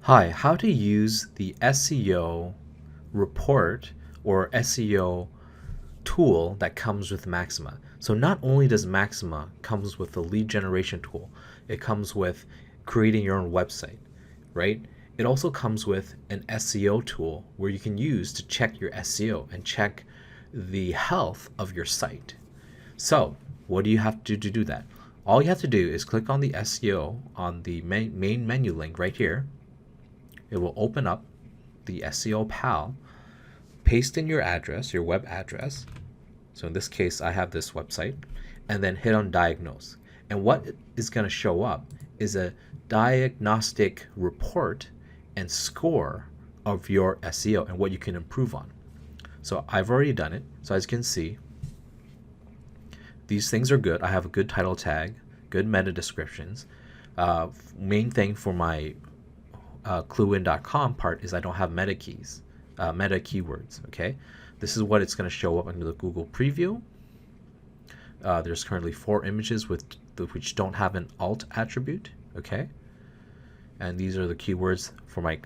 Hi, how to use the SEO report or SEO tool that comes with Maxima. So not only does Maxima comes with the lead generation tool, it comes with creating your own website, right? It also comes with an SEO tool where you can use to check your SEO and check the health of your site. So what do you have to do to do that? All you have to do is click on the SEO on the main menu link right here. It will open up the SEO Pal, paste in your address, your web address. So in this case, I have this website, and then hit on diagnose. And what is going to show up is a diagnostic report and score of your SEO and what you can improve on. So I've already done it. So as you can see, these things are good. I have a good title tag, good meta descriptions. Main thing for my cluein.com part is I don't have meta keywords. Okay, this is what it's going to show up under the Google preview. There's currently 4 images which don't have an alt attribute. Okay, and these are the keywords for my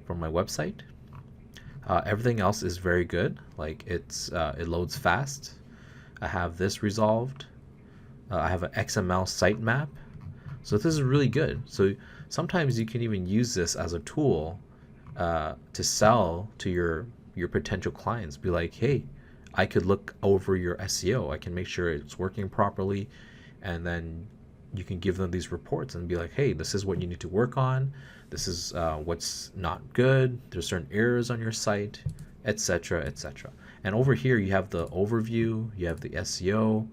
website. Everything else is very good. Like it loads fast. I have this resolved. I have an XML sitemap. So this is really good. So sometimes you can even use this as a tool to sell to your potential clients. Be like, hey, I could look over your SEO. I can make sure it's working properly. And then you can give them these reports and be like, hey, this is what you need to work on. This is what's not good. There's certain errors on your site, etc., etc. And over here, you have the overview. You have the SEO.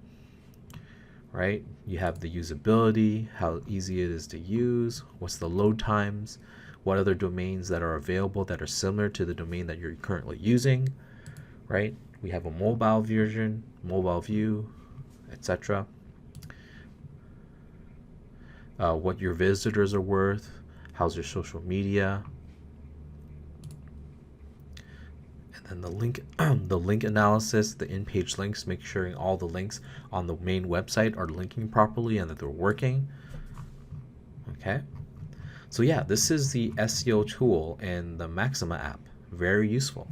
Right? You have the usability, how easy it is to use, what's the load times, what other domains that are available that are similar to the domain that you're currently using, right? We have a mobile version, mobile view, etc. What your visitors are worth, how's your social media, and the link the link analysis, the in-page links, make sure all the links on the main website are linking properly and that they're working. Okay, so yeah, this is the SEO tool in the Maxima app. Very useful.